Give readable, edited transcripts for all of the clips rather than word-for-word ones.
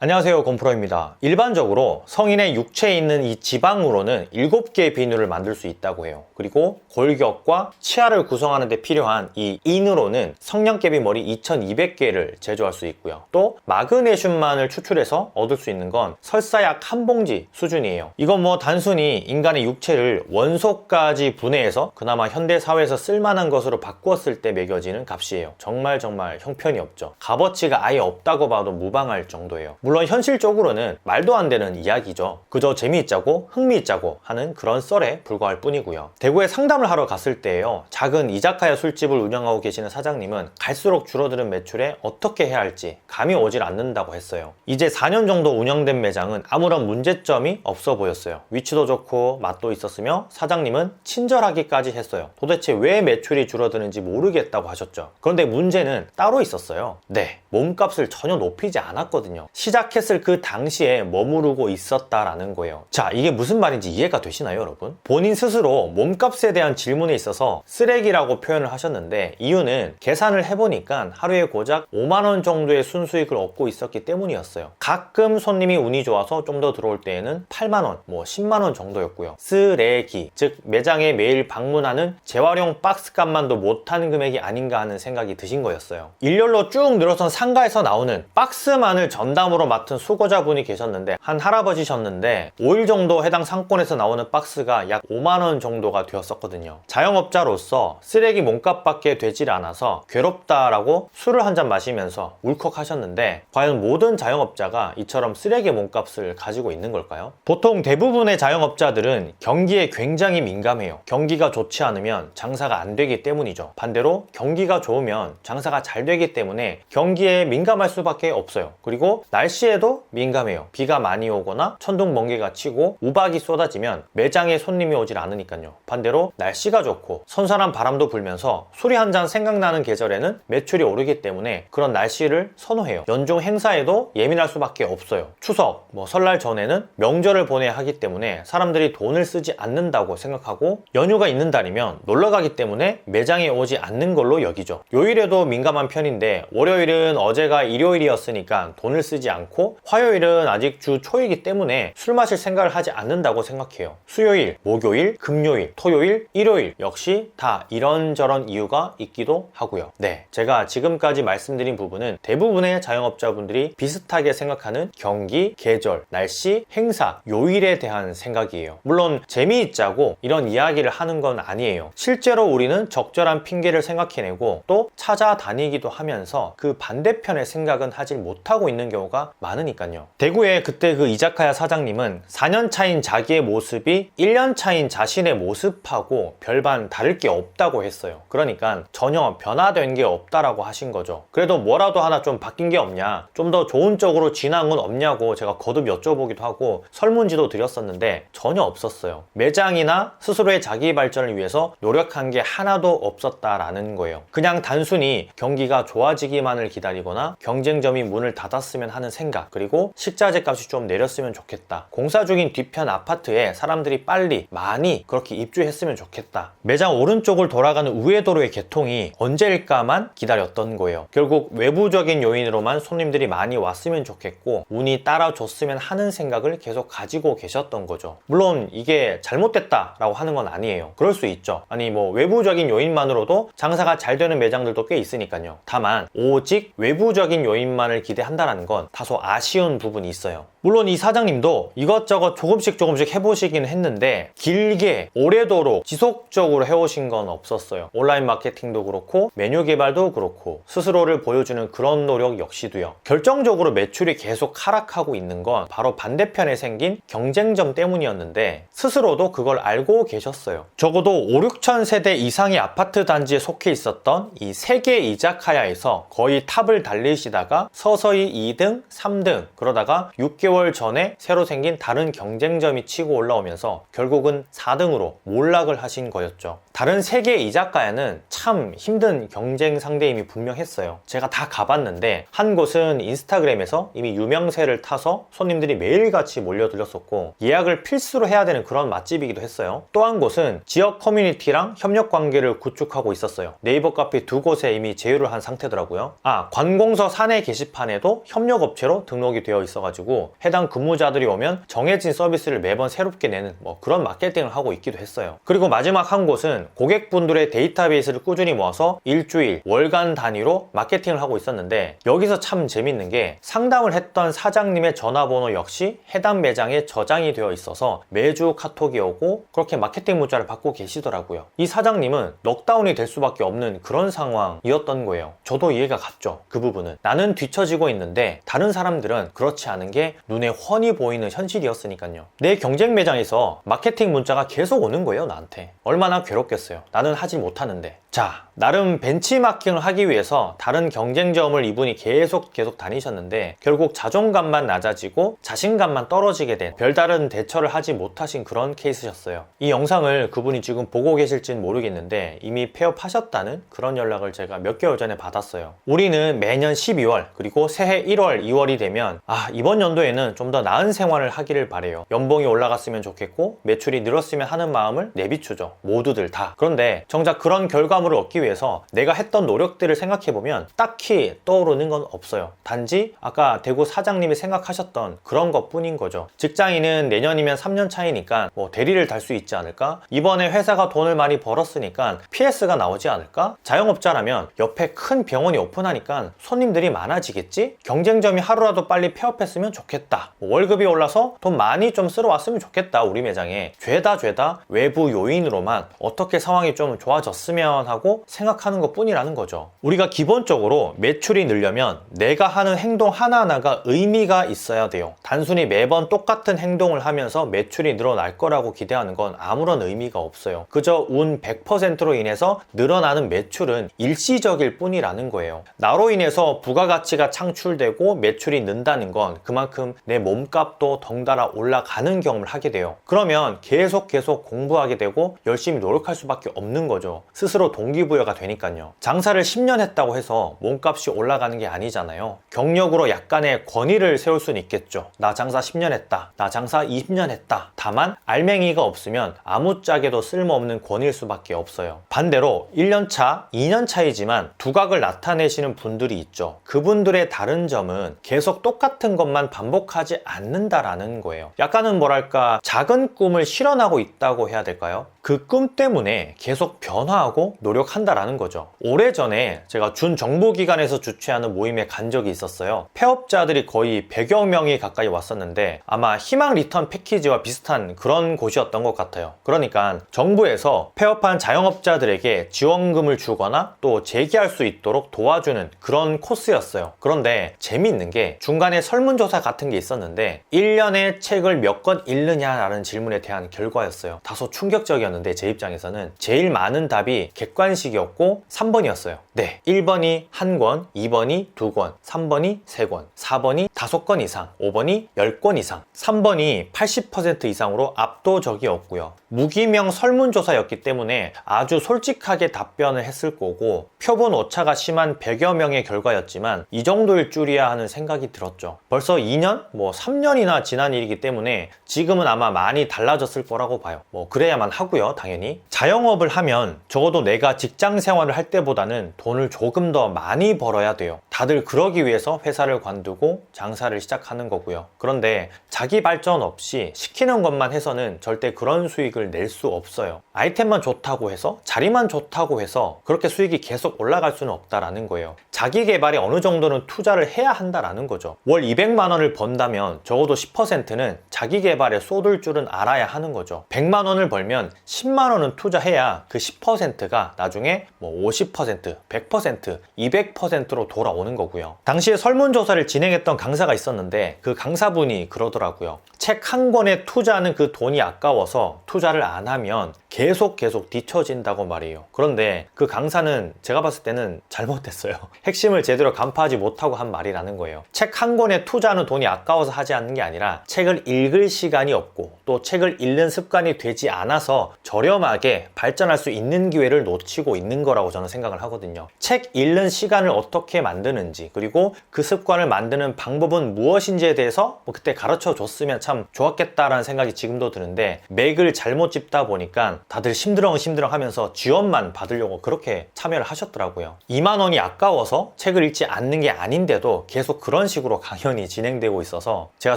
안녕하세요, 곰프로입니다. 일반적으로 성인의 육체에 있는 이 지방으로는 7개의 비누를 만들 수 있다고 해요. 그리고 골격과 치아를 구성하는 데 필요한 이 인으로는 성냥개비 머리 2200개를 제조할 수 있고요. 또 마그네슘만을 추출해서 얻을 수 있는 건 설사약 한 봉지 수준이에요. 이건 뭐 단순히 인간의 육체를 원소까지 분해해서 그나마 현대사회에서 쓸만한 것으로 바꾸었을 때 매겨지는 값이에요. 정말 형편이 없죠. 값어치가 아예 없다고 봐도 무방할 정도예요. 물론 현실적으로는 말도 안 되는 이야기죠. 그저 재미있자고 흥미있자고 하는 그런 썰에 불과할 뿐이고요. 대구에 상담을 하러 갔을 때에요, 작은 이자카야 술집을 운영하고 계시는 사장님은 갈수록 줄어드는 매출에 어떻게 해야 할지 감이 오질 않는다고 했어요. 이제 4년 정도 운영된 매장은 아무런 문제점이 없어 보였어요. 위치도 좋고 맛도 있었으며 사장님은 친절하기까지 했어요. 도대체 왜 매출이 줄어드는지 모르겠다고 하셨죠. 그런데 문제는 따로 있었어요. 네, 몸값을 전혀 높이지 않았거든요. 시작했을 그 당시에 머무르고 있었다라는 거예요. 자, 이게 무슨 말인지 이해가 되시나요, 여러분? 본인 스스로 몸값에 대한 질문에 있어서 쓰레기라고 표현을 하셨는데, 이유는 계산을 해보니까 하루에 고작 5만원 정도의 순수익을 얻고 있었기 때문이었어요. 가끔 손님이 운이 좋아서 좀 더 들어올 때에는 8만원, 10만원 정도였고요. 쓰레기, 즉 매장에 매일 방문하는 재활용 박스값만도 못하는 금액이 아닌가 하는 생각이 드신 거였어요. 일렬로 쭉 늘어선 상가에서 나오는 박스만을 전담으로 맡은 수거자분이 계셨는데, 한 할아버지셨는데 5일 정도 해당 상권에서 나오는 박스가 약 5만원 정도가 되었었거든요. 자영업자로서 쓰레기 몸값밖에 되질 않아서 괴롭다라고 술을 한 잔 마시면서 울컥하셨는데, 과연 모든 자영업자가 이처럼 쓰레기 몸값을 가지고 있는 걸까요? 보통 대부분의 자영업자들은 경기에 굉장히 민감해요. 경기가 좋지 않으면 장사가 안 되기 때문이죠. 반대로 경기가 좋으면 장사가 잘 되기 때문에 경기에 민감할 수밖에 없어요. 그리고 날씨에도 민감해요. 비가 많이 오거나 천둥 번개가 치고 우박이 쏟아지면 매장에 손님이 오질 않으니까요. 반대로 날씨가 좋고 선선한 바람도 불면서 술이 한 잔 생각나는 계절에는 매출이 오르기 때문에 그런 날씨를 선호해요. 연중 행사에도 예민할 수밖에 없어요. 추석, 설날 전에는 명절을 보내야 하기 때문에 사람들이 돈을 쓰지 않는다고 생각하고, 연휴가 있는 달이면 놀러 가기 때문에 매장에 오지 않는 걸로 여기죠. 요일에도 민감한 편인데, 월요일은 어제가 일요일이었으니까 돈을 쓰지 않고, 화요일은 아직 주 초이기 때문에 술 마실 생각을 하지 않는다고 생각해요. 수요일, 목요일, 금요일, 토요일, 일요일 역시 다 이런저런 이유가 있기도 하고요. 네, 제가 지금까지 말씀드린 부분은 대부분의 자영업자분들이 비슷하게 생각하는 경기, 계절, 날씨, 행사, 요일에 대한 생각이에요. 물론 재미있자고 이런 이야기를 하는 건 아니에요. 실제로 우리는 적절한 핑계를 생각해내고 또 찾아다니기도 하면서 그 반대편의 생각은 하질 못하고 있는 경우가 많으니까요. 대구에 그때 그 이자카야 사장님은 4년 차인 자기의 모습이 1년 차인 자신의 모습하고 별반 다를 게 없다고 했어요. 그러니까 전혀 변화된 게 없다라고 하신 거죠. 그래도 뭐라도 하나 좀 바뀐 게 없냐, 좀 더 좋은 쪽으로 진화한 건 없냐고 제가 거듭 여쭤보기도 하고 설문지도 드렸었는데 전혀 없었어요. 매장이나 스스로의 자기 발전을 위해서 노력한 게 하나도 없었다라는 거예요. 그냥 단순히 경기가 좋아지기만을 기다리거나 경쟁점이 문을 닫았으면 하는 생각, 그리고 식자재 값이 좀 내렸으면 좋겠다, 공사 중인 뒤편 아파트에 사람들이 빨리 많이 그렇게 입주했으면 좋겠다, 매장 오른쪽을 돌아가는 우회도로의 개통이 언제일까만 기다렸던 거예요. 결국 외부적인 요인으로만 손님들이 많이 왔으면 좋겠고 운이 따라줬으면 하는 생각을 계속 가지고 계셨던 거죠. 물론 이게 잘못됐다라고 하는 건 아니에요. 그럴 수 있죠. 아니 외부적인 요인만으로도 장사가 잘 되는 매장들도 꽤 있으니까요. 다만 오직 외부적인 요인만을 기대한다는 건 다소 아쉬운 부분이 있어요. 물론 이 사장님도 이것저것 조금씩 해보시긴 했는데, 길게 오래도록 지속적으로 해오신 건 없었어요. 온라인 마케팅도 그렇고 메뉴 개발도 그렇고 스스로를 보여주는 그런 노력 역시도요. 결정적으로 매출이 계속 하락하고 있는 건 바로 반대편에 생긴 경쟁점 때문이었는데, 스스로도 그걸 알고 계셨어요. 적어도 5, 6천 세대 이상의 아파트 단지에 속해 있었던 이 3개 이자카야에서 거의 탑을 달리시다가 서서히 2등, 3등, 그러다가 6개월 전에 새로 생긴 다른 경쟁점이 치고 올라오면서 결국은 4등으로 몰락을 하신 거였죠. 다른 3개 이자카야는 참 힘든 경쟁 상대임이 분명했어요. 제가 다 가봤는데, 한 곳은 인스타그램에서 이미 유명세를 타서 손님들이 매일같이 몰려들었었고 예약을 필수로 해야 되는 그런 맛집이기도 했어요. 또 한 곳은 지역 커뮤니티랑 협력 관계를 구축하고 있었어요. 네이버 카페 2곳에 이미 제휴를 한 상태더라고요. 관공서 사내 게시판에도 협력업체로 순서대로 등록이 되어 있어가지고 해당 근무자들이 오면 정해진 서비스를 매번 새롭게 내는 그런 마케팅을 하고 있기도 했어요. 그리고 마지막 한 곳은 고객분들의 데이터베이스를 꾸준히 모아서 일주일, 월간 단위로 마케팅을 하고 있었는데, 여기서 참 재밌는 게 상담을 했던 사장님의 전화번호 역시 해당 매장에 저장이 되어 있어서 매주 카톡이 오고 그렇게 마케팅 문자를 받고 계시더라고요. 이 사장님은 넉다운이 될 수밖에 없는 그런 상황이었던 거예요. 저도 이해가 갔죠. 그 부분은 나는 뒤처지고 있는데 다른 사람들은 그렇지 않은 게 눈에 훤히 보이는 현실이었으니까요. 내 경쟁 매장에서 마케팅 문자가 계속 오는 거예요, 나한테. 얼마나 괴롭겠어요. 나는 하지 못하는데. 자, 나름 벤치마킹을 하기 위해서 다른 경쟁점을 이분이 계속 다니셨는데 결국 자존감만 낮아지고 자신감만 떨어지게 된, 별다른 대처를 하지 못하신 그런 케이스셨어요. 이 영상을 그분이 지금 보고 계실진 모르겠는데 이미 폐업하셨다는 그런 연락을 제가 몇 개월 전에 받았어요. 우리는 매년 12월 그리고 새해 1월, 2월이 되면 이번 연도에는 좀 더 나은 생활을 하기를 바래요. 연봉이 올라갔으면 좋겠고 매출이 늘었으면 하는 마음을 내비추죠. 모두들 다. 그런데 정작 그런 결과물을 얻기 위해서 내가 했던 노력들을 생각해보면 딱히 떠오르는 건 없어요. 단지 아까 대구 사장님이 생각하셨던 그런 것 뿐인 거죠. 직장인은 내년이면 3년 차이니까 대리를 달 수 있지 않을까? 이번에 회사가 돈을 많이 벌었으니까 PS가 나오지 않을까? 자영업자라면 옆에 큰 병원이 오픈하니까 손님들이 많아지겠지? 경쟁점이 하루라도 빨리 폐업했으면 좋겠다. 월급이 올라서 돈 많이 좀 쓸어 왔으면 좋겠다, 우리 매장에. 죄다 외부 요인으로만 어떻게 상황이 좀 좋아졌으면 하고 생각하는 것 뿐이라는 거죠. 우리가 기본적으로 매출이 늘려면 내가 하는 행동 하나하나가 의미가 있어야 돼요. 단순히 매번 똑같은 행동을 하면서 매출이 늘어날 거라고 기대하는 건 아무런 의미가 없어요. 그저 운 100%로 인해서 늘어나는 매출은 일시적일 뿐이라는 거예요. 나로 인해서 부가가치가 창출되고 매출이 는다는 건 그만큼 내 몸값도 덩달아 올라가는 경험을 하게 돼요. 그러면 계속 공부하게 되고 열심히 노력할 수밖에 없는 거죠. 스스로 동기부여가 되니까요. 장사를 10년 했다고 해서 몸값이 올라가는 게 아니잖아요. 경력으로 약간의 권위를 세울 수는 있겠죠. 나 장사 10년 했다. 나 장사 20년 했다. 다만 알맹이가 없으면 아무짝에도 쓸모없는 권위일 수밖에 없어요. 반대로 1년 차, 2년 차이지만 두각을 나타내시는 분들이 있죠. 그분들의 다른 점은 계속 똑같은 것만 반복하지 않는다라는 거예요. 약간은 뭐랄까 작은 꿈을 실현하고 있다고 해야 될까요? 그 꿈 때문에 계속 변화하고 노력한다라는 거죠. 오래전에 제가 준정부기관에서 주최하는 모임에 간 적이 있었어요. 폐업자들이 거의 100여 명이 가까이 왔었는데 아마 희망 리턴 패키지와 비슷한 그런 곳이었던 것 같아요. 그러니까 정부에서 폐업한 자영업자들에게 지원금을 주거나 또 재기할 수 있도록 도와주는 그런 코스였어요. 그런데 재미있는 게 중간에 설문조사 같은 게 있었는데 1년에 책을 몇 권 읽느냐라는 질문에 대한 결과였어요. 다소 충격적이었는데 제 입장에서는 제일 많은 답이 객관식이었고 3번이었어요. 네, 1번이 1권, 2번이 2권, 3번이 3권, 4번이 5권 이상, 5번이 10권 이상, 3번이 80% 이상으로 압도적이었고요. 무기명 설문조사였기 때문에 아주 솔직하게 답변을 했을 거고 표본 오차가 심한 100여 명의 결과였지만 이 정도일 줄이야 하는 생각이 들었죠. 벌써 2년? 3년이나 지난 일이기 때문에 지금은 아마 많이 달라졌을 거라고 봐요. 그래야만 하고요, 당연히. 자영업을 하면 적어도 내가 직장 생활을 할 때보다는 돈을 조금 더 많이 벌어야 돼요. 다들 그러기 위해서 회사를 관두고 장사를 시작하는 거고요. 그런데 자기 발전 없이 시키는 것만 해서는 절대 그런 수익을 낼 수 없어요. 아이템만 좋다고 해서, 자리만 좋다고 해서 그렇게 수익이 계속 올라갈 수는 없다라는 거예요. 자기 개발에 어느 정도는 투자를 해야 한다라는 거죠. 월 200만 원을 번다면 적어도 10%는 자기 개발에 쏟을 줄은 알아야 하는 거죠. 100만 원을 벌면 10만 원은 투자해야 그 10%가 나중에 50%, 100%, 200%로 돌아오는 거고요. 당시에 설문조사를 진행했던 강사가 있었는데 그 강사분이 그러더라고요. 책 한 권에 투자하는 그 돈이 아까워서 투자를 안 하면 계속 뒤처진다고 말해요. 그런데 그 강사는 제가 봤을 때는 잘못됐어요. 핵심을 제대로 간파하지 못하고 한 말이라는 거예요. 책 한 권에 투자하는 돈이 아까워서 하지 않는 게 아니라 책을 읽을 시간이 없고 또 책을 읽는 습관이 되지 않아서 저렴하게 발전할 수 있는 기회를 놓치고 있는 거라고 저는 생각을 하거든요. 책 읽는 시간을 어떻게 만드는지, 그리고 그 습관을 만드는 방법은 무엇인지에 대해서 그때 가르쳐 줬으면 참 참 좋았겠다라는 생각이 지금도 드는데, 맥을 잘못 짚다 보니까 다들 심드렁 하면서 지원만 받으려고 그렇게 참여를 하셨더라고요. 2만 원이 아까워서 책을 읽지 않는 게 아닌데도 계속 그런 식으로 강연이 진행되고 있어서 제가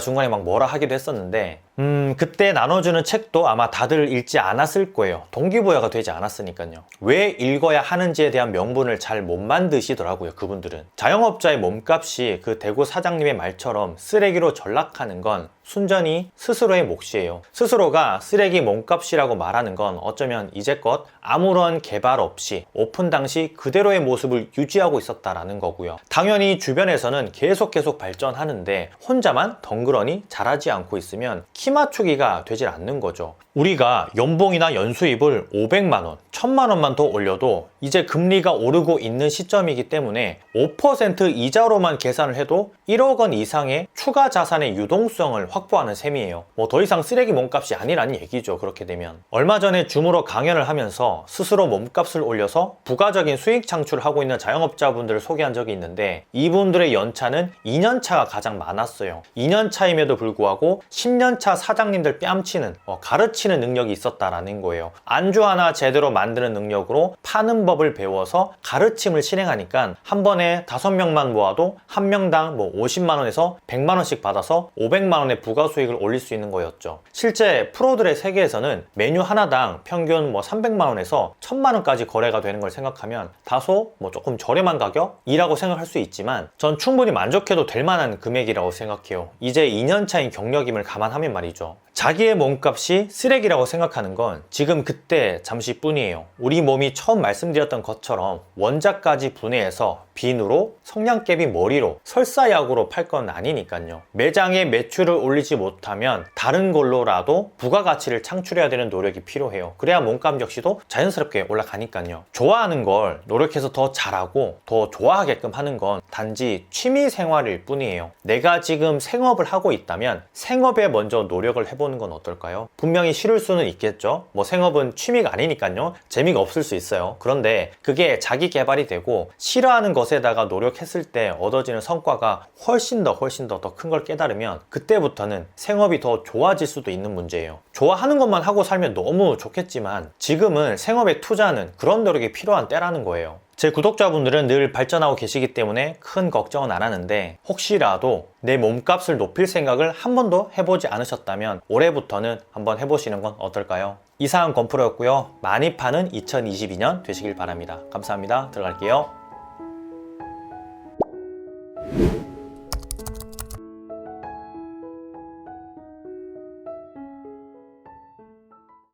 중간에 막 뭐라 하기도 했었는데, 그때 나눠주는 책도 아마 다들 읽지 않았을 거예요. 동기부여가 되지 않았으니까요. 왜 읽어야 하는지에 대한 명분을 잘 못 만드시더라고요, 그분들은. 자영업자의 몸값이 그 대구 사장님의 말처럼 쓰레기로 전락하는 건 순전히 스스로의 몫이에요. 스스로가 쓰레기 몸값이라고 말하는 건 어쩌면 이제껏 아무런 개발 없이 오픈 당시 그대로의 모습을 유지하고 있었다라는 거고요. 당연히 주변에서는 계속 발전하는데 혼자만 덩그러니 잘하지 않고 있으면 키 맞추기가 되질 않는 거죠. 우리가 연봉이나 연수입을 500만 원, 1000만 원만 더 올려도 이제 금리가 오르고 있는 시점이기 때문에 5% 이자로만 계산을 해도 1억 원 이상의 추가 자산의 유동성을 확보하는 셈이에요. 뭐 더 이상 쓰레기 몸값이 아니라는 얘기죠. 그렇게 되면. 얼마 전에 줌으로 강연을 하면서 스스로 몸값을 올려서 부가적인 수익 창출을 하고 있는 자영업자분들을 소개한 적이 있는데, 이분들의 연차는 2년 차가 가장 많았어요. 2년 차임에도 불구하고 10년 차 사장님들 뺨치는, 가르치는 능력이 있었다라는 거예요. 안주 하나 제대로 만드는 능력으로 파는 법을 배워서 가르침을 실행하니까 한 번에 5명만 모아도 한 명당 뭐 50만 원에서 100만 원씩 받아서 500만 원의 부가 수익을 올릴 수 있는 거였죠. 실제 프로들의 세계에서는 메뉴 하나당 평균 뭐 300만 원에서 1000만 원까지 거래가 되는 걸 생각하면 다소 뭐 조금 저렴한 가격이라고 생각할 수 있지만, 전 충분히 만족해도 될 만한 금액이라고 생각해요. 이제 2년 차인 경력임을 감안하면 말이죠. 자기의 몸값이 쓰레기라고 생각하는 건 지금 그때 잠시뿐이에요. 우리 몸이 처음 말씀드렸던 것처럼 원자까지 분해해서 비누로, 성냥개비 머리로, 설사약으로 팔 건 아니니까요. 매장의 매출을 올리지 못하면 다른 걸로라도 부가가치를 창출해야 되는 노력이 필요해요. 그래야 몸값 역시도 자연스럽게 올라가니까요. 좋아하는 걸 노력해서 더 잘하고 더 좋아하게끔 하는 건 단지 취미 생활일 뿐이에요. 내가 지금 생업을 하고 있다면 생업에 먼저 노력을 해보는 건 어떨까요? 분명히 싫을 수는 있겠죠. 뭐 생업은 취미가 아니니까요. 재미가 없을 수 있어요. 그런데 그게 자기 개발이 되고 싫어하는 것에다가 노력했을 때 얻어지는 성과가 훨씬 더 큰 걸 깨달으면 그때부터는 생업이 더 좋아질 수도 있는 문제예요. 좋아하는 것만 하고 살면 너무 좋겠지만 지금은 생업에 투자하는 그런 노력이 필요한 때라는 거예요. 제 구독자분들은 늘 발전하고 계시기 때문에 큰 걱정은 안 하는데, 혹시라도 내 몸값을 높일 생각을 한 번도 해보지 않으셨다면 올해부터는 한번 해보시는 건 어떨까요? 이상한 건프로였고요. 많이 파는 2022년 되시길 바랍니다. 감사합니다. 들어갈게요.